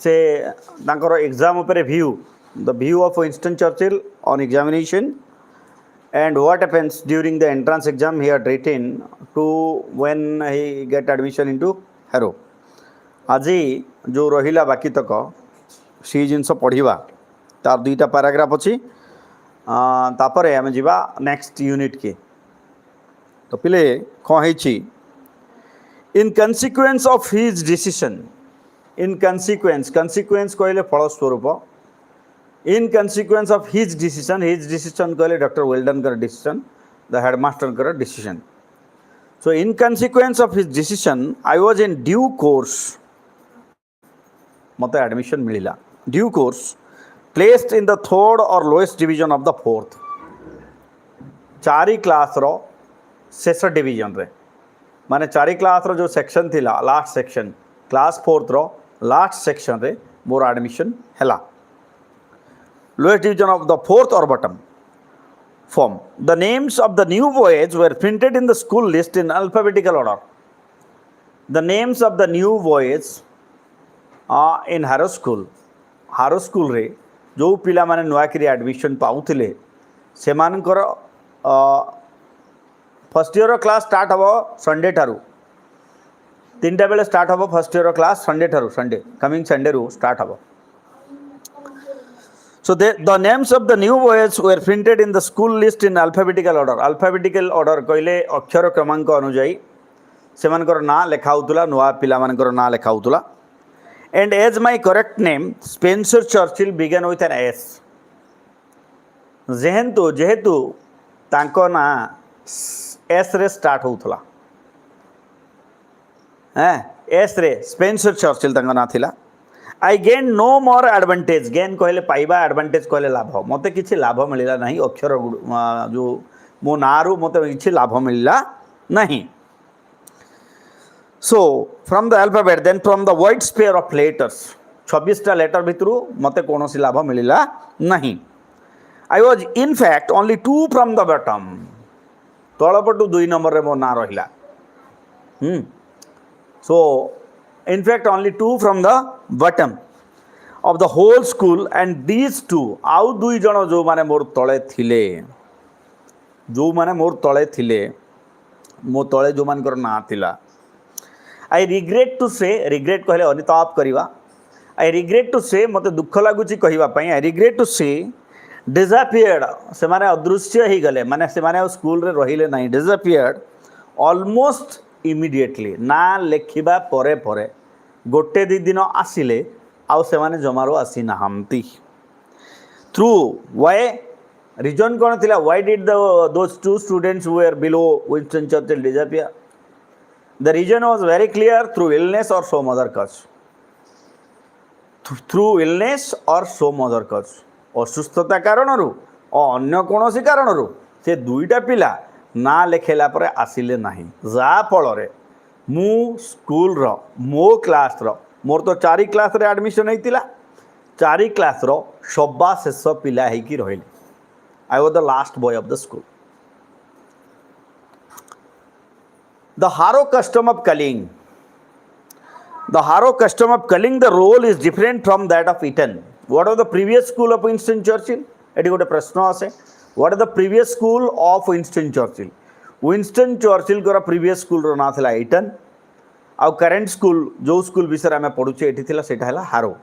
से तांकर एग्जाम उपरे view the view of Winston Churchill on examination and what happens during the entrance exam he had written to when he get admission into Harrow. आज जो रहिला बाकी तक सी जिनस पढ़ा तार दुईटा पैराग्राफ अच्छी तापर आम जा नेक्स्ट यूनिट के तो पिले कौन है in consequence of his decision in consequence consequence कहले फलस्वरूप in consequence of his decision कहले डॉक्टर वेल्डन कर डिसीजन द हेडमास्टर कर decision so in consequence of his decision I was in due course मत एडमिशन मिला due course placed in the third or lowest division of the fourth चारि class रो शेष division रे माने चारि क्लास रो जो सेक्शन थिला last section class fourth row last section रे मोर एडमिशन हैला lowest division of the fourth or bottom form. The names of the new voyage were printed in the school list in alphabetical order. The names of the new voyage in Harrow School. Harrow School रे जो पिला माने नुआकरी admission पाउथिले सेमानकर first year class start हबो Sunday ठारू 3टा बेले स्टार्ट हबो फर्स्ट ईयर क्लास संडे ठारू संडे कमिंग संडे रु स्टार्ट हबो. So the names of the new voyage were printed in the school list in alphabetical order. Alphabetical order कहले अक्षर क्रमांक अनुजाई सेमानकर ना लेखा होतुला नुआ पिला मानकर ना लेखा होतुला. And as my correct name Spencer Churchill began with an S. जेहेतु तांको ना S रे स्टार्ट होतुला S रे स्पेंसर चर्चिल तांको ना थिला. I gained no more advantage. Gain कहले पाइबा advantage कहले लाभ मते किछि लाभ मिलिला नहीं अक्षर जो मो नारू मते किछि लाभ मिलिला नहीं. So from the alphabet then from the wide sphere of letters 26टा लेटर भितरु मते कोनोसी लाभ मिलिला नहीं. I was in fact only 2 from the bottom. तळपटु 2 number रे मो ना रहिला. So in fact only 2 from the bottom of the whole school and these two आउ दुई जन जो माने मोर तळे थिले मो तळे जो मान कर ना थिला. आई रिग्रेट टू से रिग्रेट कहले अनुताप करिवा आई रिग्रेट टू से मते दुख लागुची कहिवा पई आई रिग्रेट टू से डिसअपियर्ड से माने अदृश्य ही गले माने से माने स्कूल रे रहिले नाही डिसअपियर्ड ऑलमोस्ट इमीडिएटली ना लेखिबा परे परे गोटे दी दिन आसिले आउ से माने जमारो आसी नाहंती. थ्रू व्हाई रीजन कोन थिला why did those two students who were below Winston Churchill disappear. The reason was very clear through illness or some other cause. Through illness or some other cause असुस्थता कारणरू और अन्य कोनोसी कारणरू से दुईटा पिला ना लेखेला परे आसिले नाही जा फल रे मु स्कूल रो मो क्लास रो मोर तो 4 क्लास रे एडमिशन होइतिला 4 क्लास रो सबा शेष पिला है कि रहिले. I was the last boy of the school. The Harrow custom of calling the roll is different from that of Eton. What are the previous school of Winston Churchill एटी गोटे प्रश्न आसे what are the previous school of Winston Churchill. Winston Churchill को previous school रो ना थिला eaten आउ current school जो स्कूल विषय आम पढ़ुचे एटी थिला सेटा हैला Harrow.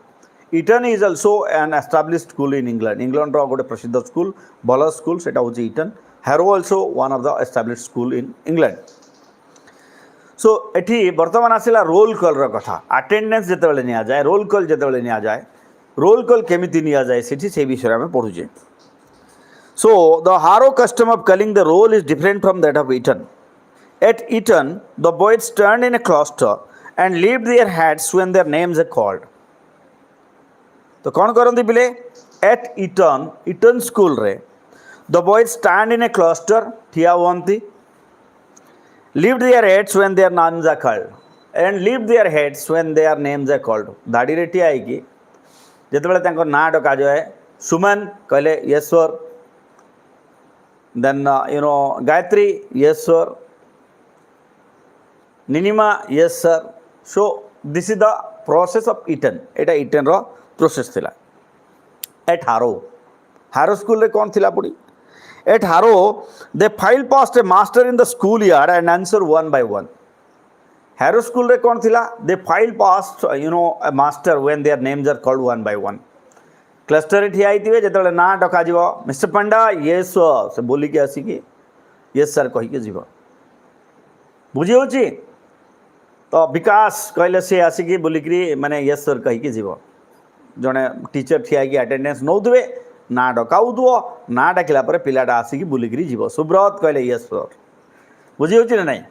Eton is also an established school in England रो गोटे प्रसिद्ध स्कूल भल स्कूल सेटा होची Eton. Harrow also one of the established school in England. So एटी वर्तमान आसिला रोल कॉल रो कथा. अटेंडेंस जेतेबेले निया जाए रोल कॉल जेतेबेले निया जाए रोल कॉल केमिति निया जाए सेठी से विषय आम पढ़ुचे. So the Harrow custom of calling the roll is different from that of Eton. At Eton, the boys turned in a cluster and lifted their hats when their names are called. तो कौन करंती बिले at Eton school रे the boys stand in a cluster ठिया हुअन्ति lift their heads when their names are called and lift their heads when their names are called. धाड़ी रे ठिया आइकी जेतेबेले तांको ना डका जाए सुमन कहले yes sir. Then Gayatri, yes sir. Ninima, yes sir. So this is the process of Eton एटा Eton रो process थिला at Harrow school रे कौन थिला पुडी at Harrow they file past a master in the school yard and answer one by one Harrow school रे कौन थिला they file past a master when their names are called one by one cluster रे ठिया आइतिबे जेतले ना डका जीवो mister पंडा yes से बोली के आसी कि यस सर कहि के जीवो बुझी होची तो विकास कहले से आसिकी बोलिकी माने यस सर कहीकि जीव जड़े टीचर ठिया अटेंडेंस नौवे ना डकाऊ ना डाकिला पिलाटा आसिकी बुलिकी जीव सुब्रत कहले यस सर बुझी होची ना नहीं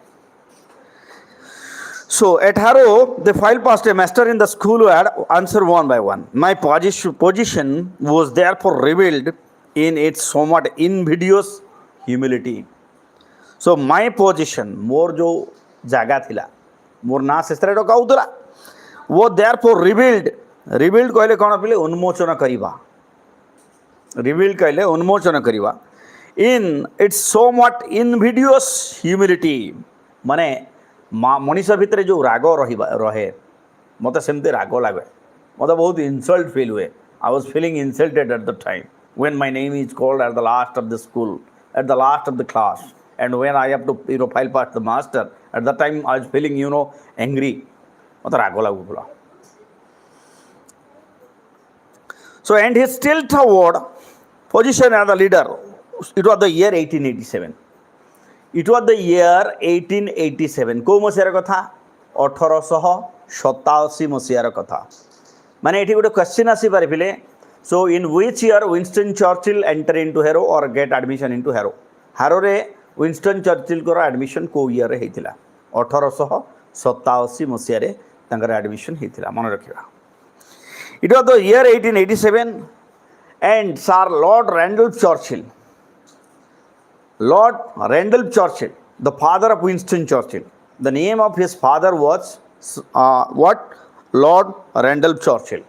so at Harrow they file passed a master in the school had answer one by one my position was therefore revealed in its somewhat invidious humility so my position मोर जो जागा थिला मोर ना शेषरे डकाउला वो therefore revealed कहले कौन पिले उन्मोचन करिबा revealed कहले उन्मोचन करिबा in its somewhat invidious humility माने मनीष भितर जो राग रहे मत सेमती राग लगे मत बहुत इनसल्ट फील हुए I was feeling insulted at the time when my name is called at the last of the school at the last of the class and when I have to file pass the master at the time I was feeling angry मत राग लगुला so and he still toward position as the leader it was the year 1887 it was the year 1887 कौ मसीहार कथा 1887 मसीहार कथा माने एठी गोटे question आसी पारे पिले so in which year Winston Churchill enter into Harrow or get admission into Harrow रे विंस्टन चर्चिल को एडमिशन को ईयर रे हेतिला 1887 मसीहा रे तंकर एडमिशन हेतिला मन रखिबा it was the year 1887 and sir Lord Randolph Churchill Lord Randolph Churchill, the father of Winston Churchill. The name of his father was what? Lord Randolph Churchill.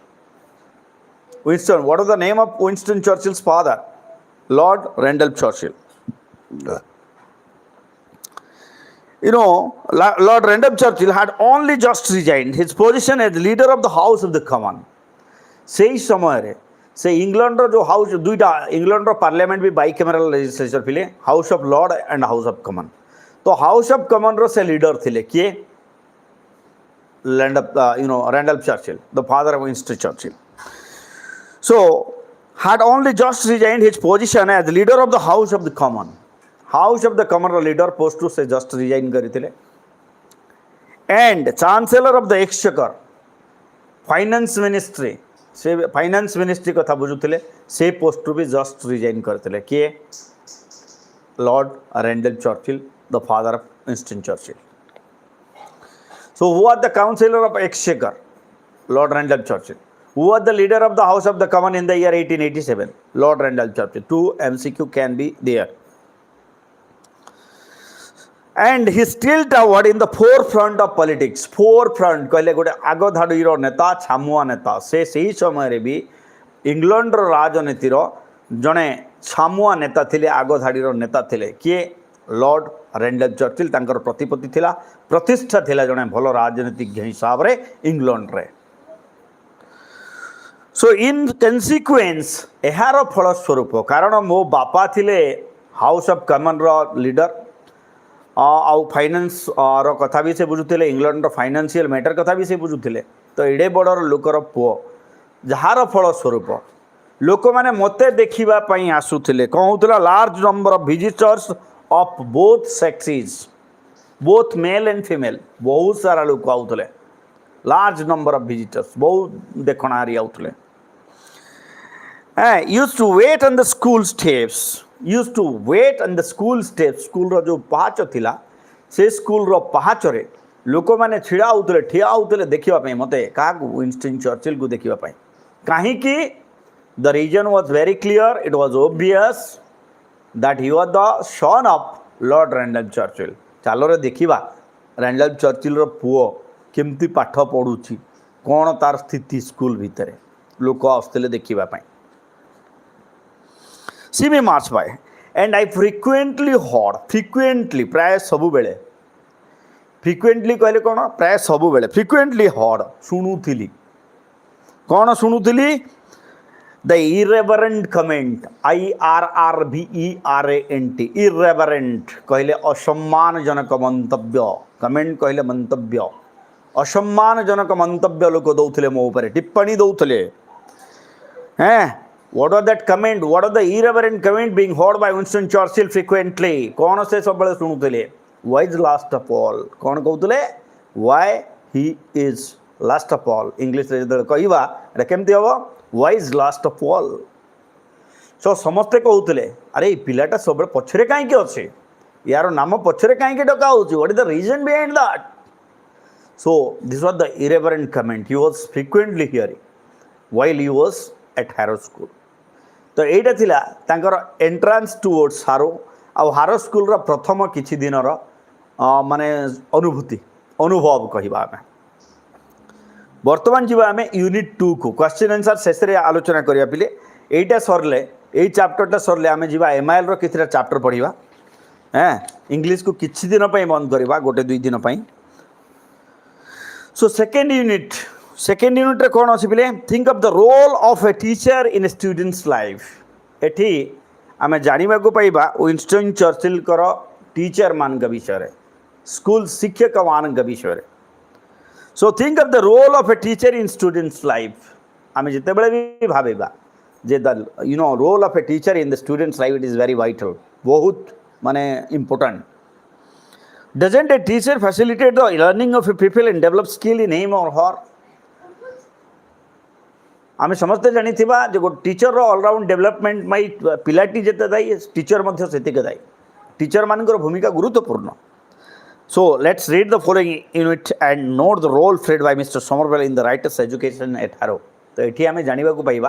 Winston, what is the name of Winston Churchill's father? Lord Randolph Churchill. Lord Randolph Churchill had only just resigned his position as leader of the House of the Commons. सही समय से England रो जो house दुईटा England रो parliament भी bicameral legislature थिले House of Lord and House of Common तो House of Common रो से लीडर थिले किए Randolph Churchill the father of Winston Churchill so had only just resigned his position as leader of the house of the common रो leader post टू से just resign करथिले and chancellor of the exchequer finance ministry से finance ministry कथा बुझुले से post भी just resign करते किए Lord Randolph Churchill the father of Winston Churchill so who are the councillor of exchequer Lord Randolph Churchill who are the leader of the house of the common in the year 1887 Lord Randolph Churchill 2 MCQ can be there and he still towered in the forefront of politics forefront कहले गोटे आग धाड़ीर नेता छामुआ नेता से सही समय भी England राजनीतिर जड़े छामुआ नेता थिले आग धाड़ीर नेता थिले किए लॉर्ड रैंडल्फ चर्चिल तांकर प्रतिपत्ति थिला प्रतिष्ठा थिला जड़े भल राजनीतिज्ञ हिसाब रे इंग्लैंड रे सो इन कन्सिक्वेंस यार फलस्वरूप कारण मो बापा थिले हाउस ऑफ कॉमन रो लीडर आउ फाइनेंस रो कथा भी से बुझुले इंग्लैंड रो फाइनेंशियल मैटर कथा भी से बुझुले तो एडे बड़र लोकर पुओ जार फलस्वरूप लोक मैंने मते देखा आसुले कौन होता large number of visitors of both sexes both male and female बहुत सारा लोक आउले लार्ज नंबर ऑफ विजिटर्स बहुत देखणारी आउले used to wait on the school steps use to wait on the school step school रो जो पहाच थिला से स्कूल रो पहाच रे लोक माने छिड़ा होतले ठिया होतले देखिबा पई मते का विंस्टन चर्चिल को देखिबा पई काहे कि the reason was very clear it was obvious that he was the son of Lord Randolph Churchill चालो रे देखिबा रैंडल्फ चर्चिल रो पुओ केमती पाठ पढुची कोन तार स्थिति स्कूल भितरे लोक आस्तले देखिबा पई See me march by and I frequently प्राय सबु बेले फ्रिक्वेंटली कहले कौन प्राय सब बेले फ्रिक्वेंटली हर्ड शुणुली कौन शुणुली the irreverent comment IRRVERANT irreverent कहले असम्मानजनक मंतव्य कमेंट कहले मंतव्य असम्मानजनक मंतव्य लोक दौले मो ऊपर टिप्पणी दौले हैं what are that comment what are the irreverent comment being heard by Winston Churchill frequently कौन से सब बेले शुणुले why is last of all कौन कहते why he is last of all English रे जदे कहवा एटा केमती हबो why is last of all so समस्ते कहते अरे पिलाटा सब पछरे कहीं अच्छे यार नाम पछरे कहीं डका हो what is the reason behind that so this was the irreverent comment he was frequently hearing while he was at Harrow school तो एटा थिला तांकर एंट्रांस टुवर्ड्स हारो आ हारो स्कूल रा प्रथम किछि दिनर माने अनुभूति अनुभव कहवा आम बर्तमान जीवा आम यूनिट 2 को क्वेश्चन आंसर शेष में आलोचना करिया पिले एटा सरले एई चैप्टरटा सरले आम जीवा एमआईएल रो किछटा चैप्टर पढ़िबा हैं इंग्लिश को किछि दिन पई बंद करबा गोटे दुई दिन पई सो सेकेंड यूनिट रे कोन अछि पिले think of the role of a teacher in a student's life एठी आम जानिबा को पाइबा विंस्टन चर्चिल कर टीचर मान का विषय स्कूल शिक्षक मान का विषय so think of the role of a teacher in students life आम जिते बड़े भी भावेबा जे the you know role of a teacher in the students life it is very vital बहुत माने important doesn't a teacher facilitate the learning of a people and develop skill in him or her आम समस्ते जानी जो गो teacher रो all round development माई पिलाटी जिते दायी टीचर मध्य सेतिके दायी टीचर मानकर भूमिका गुरुत्वपूर्ण so let's read the following unit and note the role played by mister Somervell in the writer's education at Harrow तो ये आम जाना पाइबा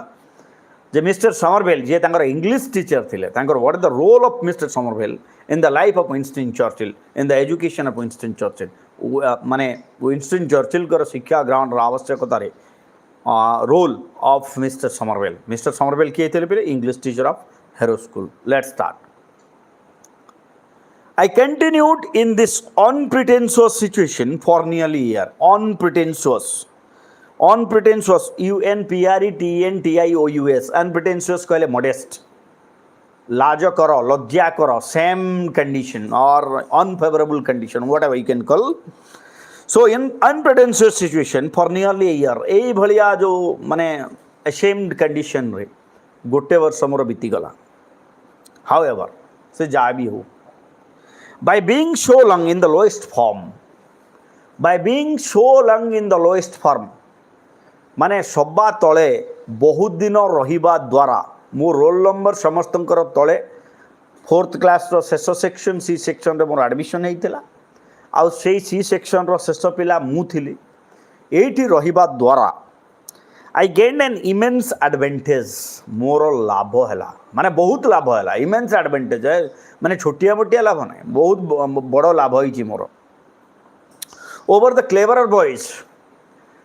जे मिस्टर समरवेल जी तांकर इंग्लिश टीचर थिले तांकर what is the role of Mr Somervell in the life of Winston Churchill in the education of Winston Churchill माने Winston Churchill कर शिक्षा ग्रहण आवश्यकता रोल ऑफ मिस्टर समरवेल किए थे पे इंग्लिश टीचर ऑफ हारो school let's start I continued in this unpretentious situation for nearly a year. Unpretentious, UNPRETENTIOUS. Unpretentious कहले modest. लाज करो, लज्जा करो, same condition or unfavorable condition, whatever you can call. So in unpretentious situation for nearly a year, यही भलिया जो माने ashamed condition रे गोटे वर्ष मोर बीती गला. However, से जा भी हो. By being so long in the lowest form, माने सबा तले बहुत दिन रहिबा द्वारा मो रोल नंबर समस्तंकर तले 4th क्लास रो शेष सेक्शन सी सेक्शन रे मोर एडमिशन हेइतिला आ सेई सी सेक्शन रो शेष पिला मु थिली एठी रहिबा द्वारा I gain an immense advantage मोर लाभ हैला माने बहुत लाभ हैला इमेंस एडवांटेज है माने छोटिया मोटिया लाभ नहीं बहुत बड़ लाभ होइछि मोर ओवर द क्लेवर बॉयज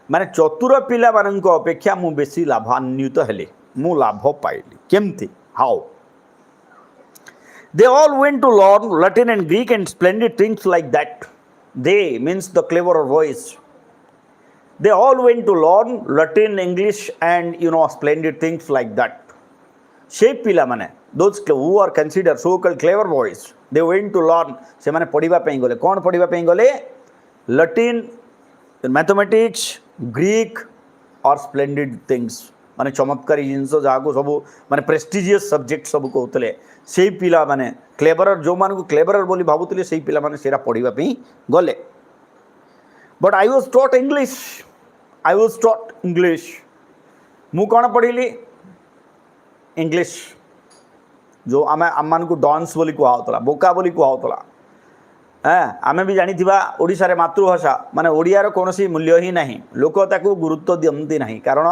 माने चतुर पिला मानक अपेक्षा मु बेसी लाभान्वित हेली मु लाभ पाइली केमती how they all went to learn Latin and Greek and splendid things like that they means the clever boys they all went to learn Latin, English and splendid things like that. Shape pila mane those who are considered so called clever boys they went to learn se mane padiba pai gole kon padiba pai gole Latin, mathematics, Greek or splendid things mane चमत्कारी जिनस जाको सब माने prestigious subject सब कहते से पिला माने cleverer जो मान को क्लेवरर बोली भावुले से पिला माने सेरा पढ़िबा pai गले but I was taught English मु कौन पढ़ी इंग्लिश जो आम आम को डांस बोली कहला बोका बोली कहला हाँ आम भी जानी ओडिशा रे मातृभाषा माने ओडियार कौन मूल्य ही नहीं लोक ताकू गुरुत्व दियंती नहीं कारण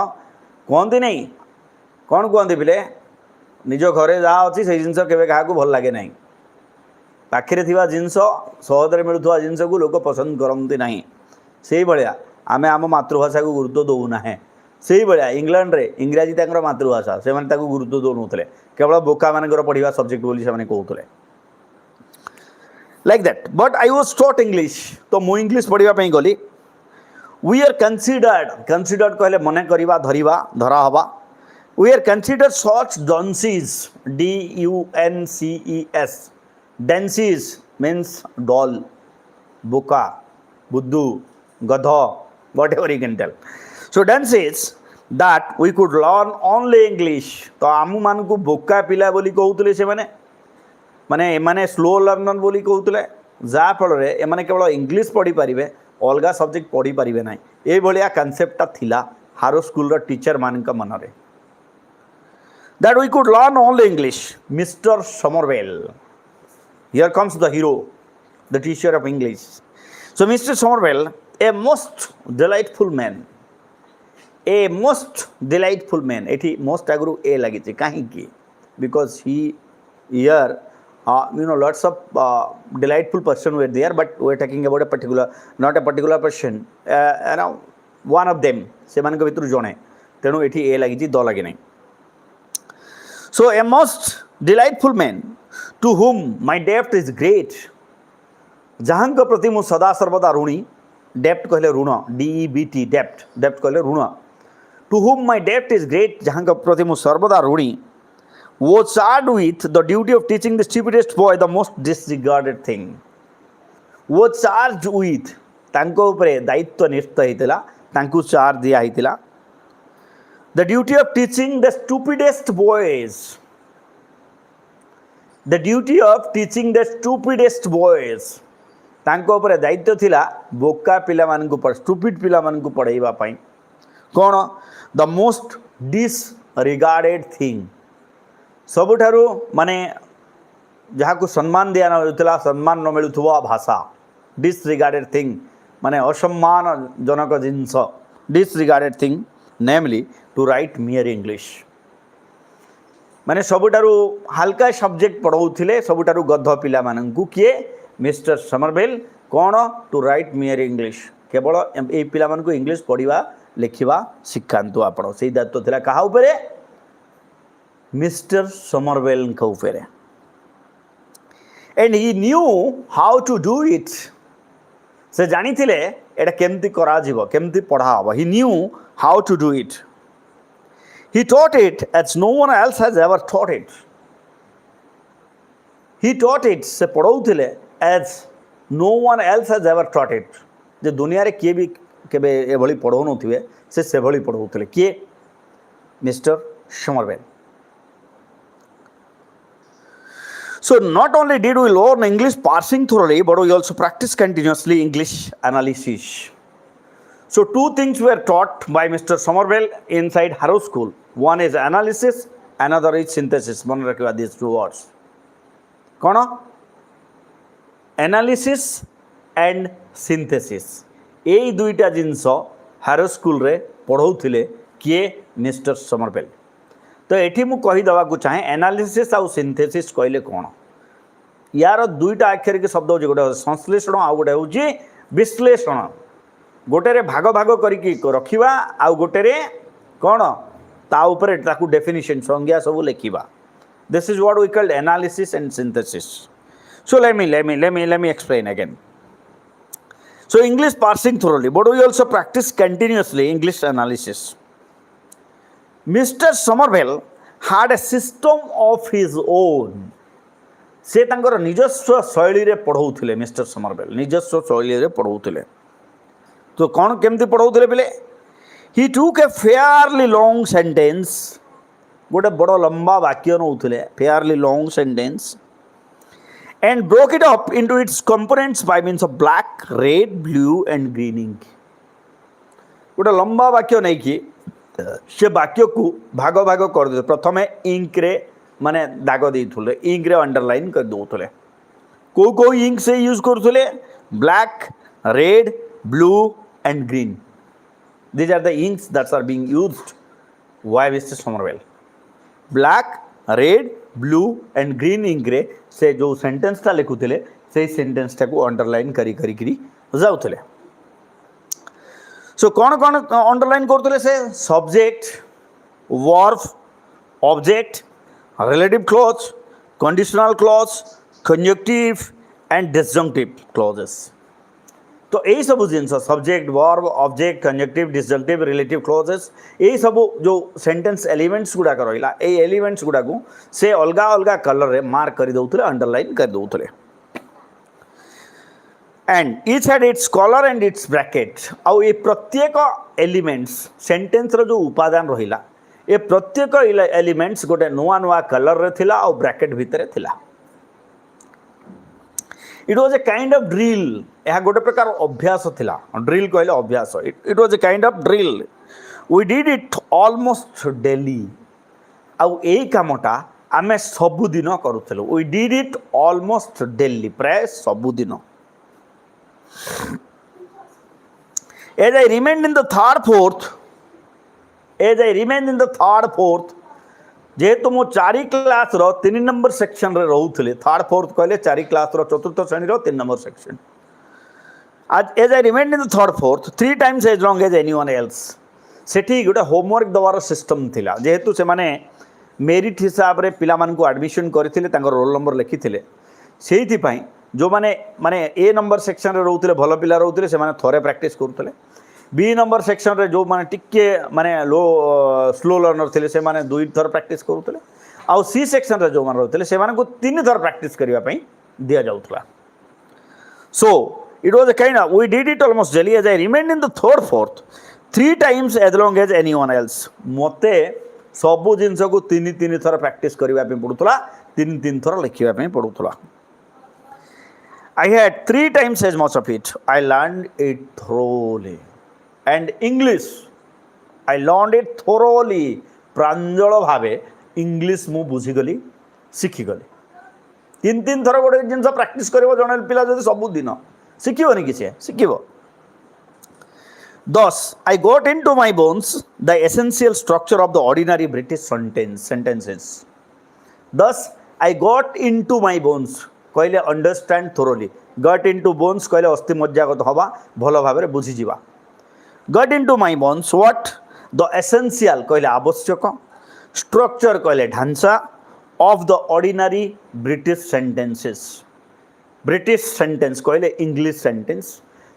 कहती नहीं कौन कहते पिले निज घरे जहाँ अच्छी से जिनस केवे क्या भल लगे ना पाखे जिनस सहजरे मिलूवा जिनस को लोक पसंद करती ना से भाया आम आम मातृभाषा को गुरुत्व दौना से भाया इंग्लैंड रे इंग्राजी तक मातृभाषा से गुरुत्व दौन केवल बोका मान पढ़ा सब्जेक्ट बोली से कहते like that. But I was taught English, तो मु इंग्लिश पढ़िबा पई गली. We are considered कहले मने करिबा धरिबा धरा हवा. We are considered such dunces, dunces. Dunces means doll, boka, buddu, gadha, whatever you can tell. So dunces that we could learn only English. तो आमु मान को बोका पिला बोली कहउतले से माने एमाने स्लो लर्नर बोली कहउतले जा फल रे एमाने केवल इंग्लिश पढ़ी पारिबे अलगा सब्जेक्ट पढ़ी पारिबे नाही ए भलिया कांसेप्टटा थिला हारो स्कूल रो टीचर मान का मन रे that we could learn only English. Mr. Somerville, here comes the hero, the teacher of English. So Mr. Somerville, a most delightful man, एठी most agru a lagichi kahi ki because he here lots of delightful person were there, but we are talking about a particular, not a particular person, one of them se man ko vitru jone tenu एठी a lagichi do lagi nai. So a most delightful man to whom my debt is great, जहांक प्रति मु सदा सर्वदा ऋणी. डेप्ट कहले ऋण, debt, डेप्ट कहले ऋण. To whom my debt is great, जहांक प्रति मु सर्वदा ऋणी, was charged with the duty of teaching the stupidest boy the most disregarded thing. Was charged with, तांको उपरे दायित्व नियुक्त हेतिला, तांकु चार्ज दिया हेतिला, the duty of teaching the stupidest boys. The duty of teaching the stupidest boys. तांको ऊपर दायित्व थिला बोका पिला मान को पढ़ stupid पिला मान को पढ़ाइबा पाई. कौन? The most disregarded thing. सबुठारु माने जहाँ को सम्मान दिया न मिलुथिला सम्मान न मिलुथुवा भाषा. Disregarded thing माने असम्मान जनक जिंस. Disregarded thing, namely to write mere English. माने सबुठारु हल्का सब्जेक्ट पढ़ाउथिले सबुठारु गध पिला माननकु किए मिस्टर समरवेल. कौन? To write mere English. केवल ए पिला मानकु इंग्लिश पढ़िबा लिखिबा शिखांतु आपण. सेही दायित्व थिला काहा उपरे? मिस्टर समरवेल का उपरे. And he knew how to do it. से जानी थिले एटा केमती करा जीवो केमती पढ़ा हबो. He knew how to do it. He taught it as no one else has ever taught it. He taught it से पढ़ाउथिले as no one else has ever taught it. जे दुनिया रे किए भी केबे ए भली पढ़ो नथिबे से भली पढ़ाउथिले. किए? Mr Somerville. So not only did we learn English parsing thoroughly, but we also practiced continuously English analysis. So two things were taught by Mr. Somerville inside Harrow School. One is analysis, another is synthesis. मन रखिबा these two words. कौन? Analysis and synthesis. एई दुईटा जिनस Harrow School रे पढ़ौथिले किए? Mr Somerville. तो एठी मु कहि दवा को चाहे एनालिसिस आ सिंथेसिस कहले कोन. यार दुईटा अक्षर के शब्द होजे गोटे संश्लेषण आ गोटे होजे विश्लेषण. गोटे रे भाग भाग करिकी रखिबा आ गोटे रे कोन ता ऊपर ताकू डेफिनेशन संज्ञा सब लिखिबा. This is what we called analysis and synthesis. So let me explain again. So English parsing thoroughly, but we also practise continuously English analysis. Mister Somervell had a system of his own. से तांकर निजस्व शैली रे पढ़ौथिले. Mister Somerville निजस्व शैली रे पढ़ौथिले. तो कौन केमती पढ़ौथिले बेले? He took a fairly long sentence, गोटे बड़ लंबा वाक्य नौथिले, fairly long sentence, and broke it up into its components by means of black, red, blue and green ink. गोटे लंबा वाक्य नहीं कि से वाक्य को भाग भाग कर दे. प्रथमे इंक रे माने दाग देथुले, इंक रे अंडरलाइन कर दोथुले. को इंक से यूज करथुले? Black, red, blue and green. These are the inks that are being used by Mr. Somerville. Black, red, blue and green ink रे से जो सेंटेंस ता लिखुथिले से सेंटेंस ता को अंडरलाइन करी करी करी जाउथिले. सो कौन कौन अंडरलाइन करथुले? से subject, verb, object, relative clause, conditional clause, conjunctive, and disjunctive clauses. तो यही सब जिनस subject verb object conjunctive disjunctive relative clauses यही सब जो सेंटेंस एलिमेंट्स गुड़ाक रहा ये एलिमेंट्स गुड़ाक से अलग अलग कलर रे मार्क कर दौले अंडरलाइन कर दौले and each had its colour and its bracket आउ ये प्रत्येक एलिमेंट्स सेंटेंस रो जो उपादान रहिला ये प्रत्येक एलिमेंट्स गोटे नुआ नुआ कलर रे थिला आउ ब्रैकेट भितर थिला। It was a kind of drill यह गोटे प्रकार अभ्यास थिला ड्रिल कहले अभ्यास it was a kind of drill we did it almost daily आउ यही कामटा आमे सबुदिन करूथलु we did it almost daily प्राय सबुदिन। As I remained in the third fourth जेहेतु मो चारि क्लास रो 3 नंबर सेक्शन रे रहउथले थर्ड फोर्थ कहले चारि क्लास रो चतुर्थ श्रेणी रो 3 नंबर सेक्शन आज as I remained in the third fourth 3 times as long as anyone else सेठी गोटे होमवर्क दवार सिस्टम थिला जेहेतु से माने मेरिट हिसाब रे पिला मान को एडमिशन करथिले तांकर रोल नंबर लिखिथिले सेहिथि पई जो माने माने ए नंबर सेक्शन रे रहउथले भलो पिला रहउथले से माने थोरे प्रैक्टिस करूथले बी नंबर सेक्शन रे जो माने टिके माने लो स्लो लर्नर थिले से माने 2 थर प्रैक्टिस करूथले आउ सी सेक्शन रे जो माने रहउथले से माने को 3 थर प्रैक्टिस करिवा पई दिया जाउथला। So it was a kind of we did it almost daily as I remained in the third fourth 3 times as long as anyone else मते सबु जिंस को 3 थर प्रैक्टिस करिवा पई पडुथला 3 थर लिखिवा पई पडुथला। I had 3 times as much of it. I learned it thoroughly. And English, I learned it thoroughly. Pranjal Bhave English मु बुझीगली शिखीगली 3 थर गोटे जिन प्रैक्टिस कर जन पिला जब सबुदिन शिखनी किसी शिखब। Thus, I got into my bones the essential structure of the ordinary British sentences. Thus, I got into my bones. कहले understand thoroughly got into bones कहले अस्थि मज्जागत हवा भल भाव में बुझीजा got into my bones what the essential कहले आवश्यक स्ट्रक्चर कहले ढांचा of the ordinary British sentence कहले इंग्लिश सेंटेंस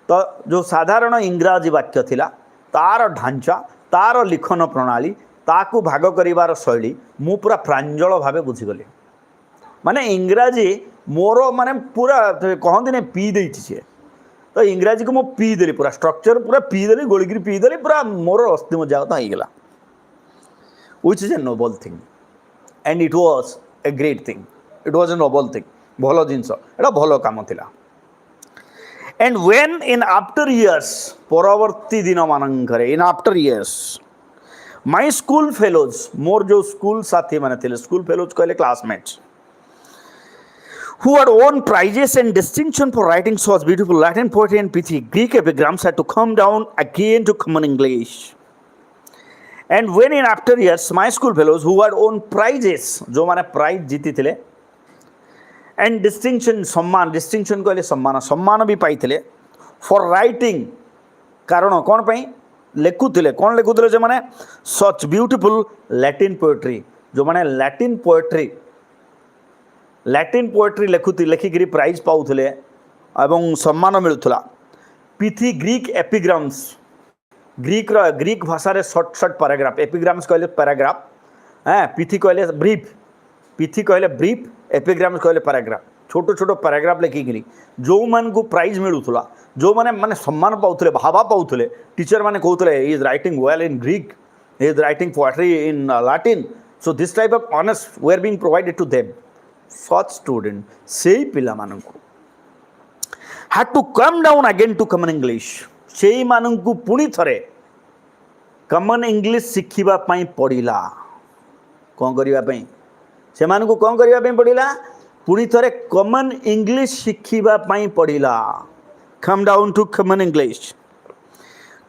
तो जो साधारण इंग्राजी वाक्य थिला तार ढांचा तार लिखन प्रणाली ताकू भाग करिवार शैली मु पूरा प्रांजल भाव बुझीगली माने इंग्राजी मोर माने पूरा कहते नहीं पी दे तो इंग्राजी को मो पी देली पूरा स्ट्रक्चर पूरा पी देली गोलिकी पी देली पूरा मोर अस्थि मज्जागत हो गला which is a noble thing and it was a great thing it was a noble thing भलो जिनस एटा भलो काम थिला। And when in after years परवर्ती दिन मानंकरे in after years my school fellows मोर जो स्कूल साथी माने थिले स्कूल फेलोज कहले classmates who had won prizes and distinction for writing such beautiful Latin poetry and pithy Greek epigrams had to come down again to common English. And when in after years my school fellows who had won prizes जो माने prize जीती थिले and distinction सम्मान distinction कहले सम्मान भी पाई थिले for writing कारण कौन पाई लेखुथिले कौन लेखुथिले जो माने such beautiful Latin poetry जो माने लैटिन पोएट्री लेखिकी प्राइज पाउले एवं सम्मान मिलूला पिथी ग्रीक एपिग्राम्स ग्रीक भाषा शॉर्ट पैराग्राफ एपिग्राम्स कहले पैराग्राफ पिथी कहले ब्रीफ एपिग्राम्स कहले पैराग्राफ छोट छोट पैराग्राफ लेखिकी जो मान को प्राइज मिलूला जो माने माने सम्मान पाउले भावा पाउले टीचर माने कहते is writing well in Greek is writing poetry in Latin so this type of honours were being provided to them such student से पिला मानंकु had to come down again to common English से मानंकु पुणी थरे common English शिखिबा पई पड़िला कोन करिबा पई से मानंकु कोन करिबा पई पड़िला पुणी थरे common English शिखिबा पई पड़िला come down to common English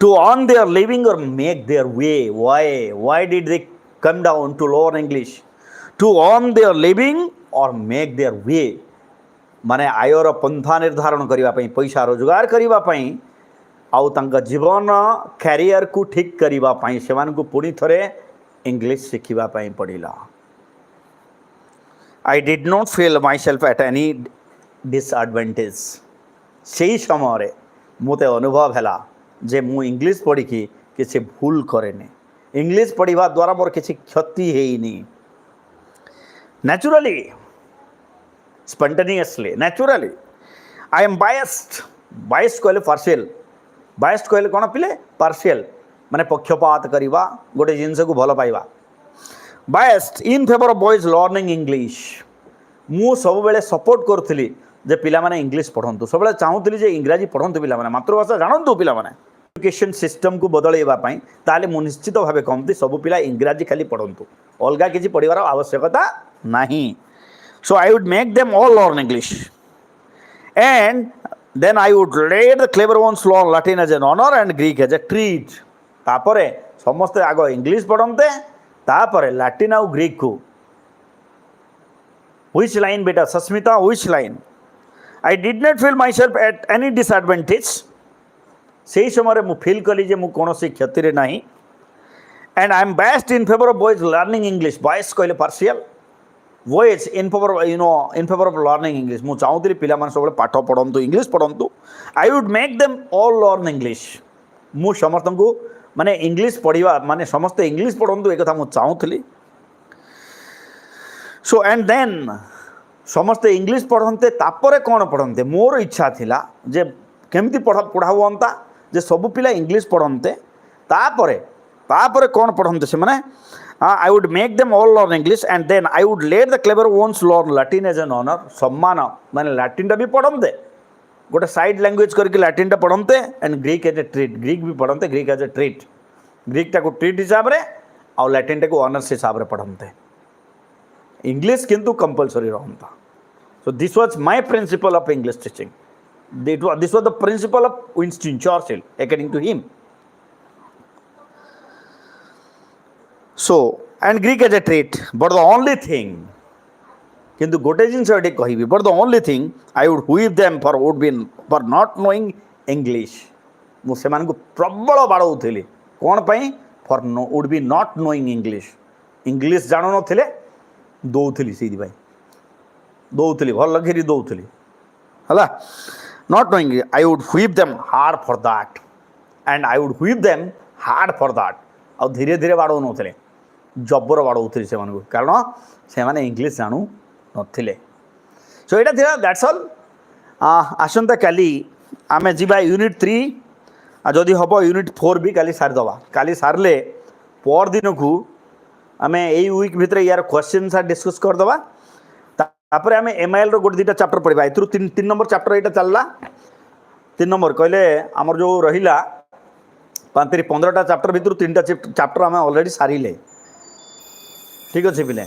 to earn their living or make their way why did they come down to learn English to earn their living और मेक देयर वे माने आयर पंथा निर्धारण करने पैसा रोजगार करने आउ तांका जीवन कैरियर को ठीक करने से पुणी थरे इंग्लिश शिखा पड़िला। I did not feel myself at any disadvantage से समय मते अनुभव है जे मु इंग्लिश पढ़ी किसी भूल करेनि इंग्लिश पढ़ा द्वारा मोर किसी क्षति है naturally spontaneously naturally I am biased कहले partial biased कहले कौन पिले partial माने पक्षपात करवा गोटे जिनस को भल पाइबा biased in favor of boys learning English मु सब बेले सपोर्ट करूली जे पिला माने इंग्लिश पढ़ंतु सब बेले चाहूली जे इंग्राजी पढ़ंतु पिला माने मातृभाषा जानंतु पिला माने एजुकेशन सिस्टम को बदलैबा पई ताले मु निश्चित भावे कहंती सब पिला इंग्राजी खाली पढ़ंतु अलगा किछि पढ़िबार आवश्यकता नहीं so I would make them all learn English and then I would let the clever ones learn Latin as an honor and Greek as a treat तापरे समस्त आग इंग्लिश पढ़ंते तापरे लैटिन आउ ग्रीक को which line बेटा Sasmita which line I did not feel myself at any disadvantage से समय मु फील कली जे मु कोनोसी क्षति रे नाही and I am biased in favor of boys learning English boys कहले partial boys in favor in favor of learning English मु चाहूली पिला माने सब पाठ पढ़ंतु English पढ़ंतु I would make them all learn English मु समस्त को माने इंग्लिश पढ़िबा माने समस्त इंग्लिश पढ़ंतु एक कथा मु चाहूली सो एंड देन समस्त इंग्लिश पढ़ते तापरे कौन पढ़ते मोर इच्छा थिला जे केमती पढ़ावंता जे सब पिला इंग्लिश पढ़ते तापरे तापरे कौन पढ़ते से माने I would make them all learn English and then I would let the clever ones learn Latin as an honor सम्मान माने लैटिन टा भी पढ़ते गोटे साइड लैंग्वेज करके लैटिन टा पढ़ते and Greek as a treat Greek भी पढ़ते Greek as a treat Greek टा को ट्रीट हिसाब रे और लैटिन टा को ऑनर्स हिसाब रे पढ़ते इंग्लिश किंतु कंपलसरी रहता so this was my principle of English teaching this was the principle of Winston Churchill according to him so and Greek as a treat but the only thing किंतु गोटे जिनस कहबी but the only thing I would whip them for not knowing English मुझे प्रबल बाड़ौली कौन पाई for would be not knowing English जान नथिले दौली से दौली भल घेरी दौली है not knowing I would whip them hard for that and I would whip them hard for that आ धीरे धीरे बाड़ौ नथिले जबर बाड़ौली से कारण से माने इंग्लिश जानू नथिले सो एटा थिला दैट्स ऑल आसंता काली आमे जिबा यूनिट 3 जदि हबो यूनिट 4 भी काली सार दवा काली सारले पर दिन को आमे एई वीक भितर यार क्वेश्चन सा डिस्कस कर दवा तापर आमे एमआईएल रो गोटे 2टा चैप्टर पढिबा एथरु 3 नंबर चैप्टर एटा चलला 3 नंबर कहले हमर जो रहिला 15टा चैप्टर भितर 3टा चैप्टर आमे ऑलरेडी सारिले ठीक अछि पिले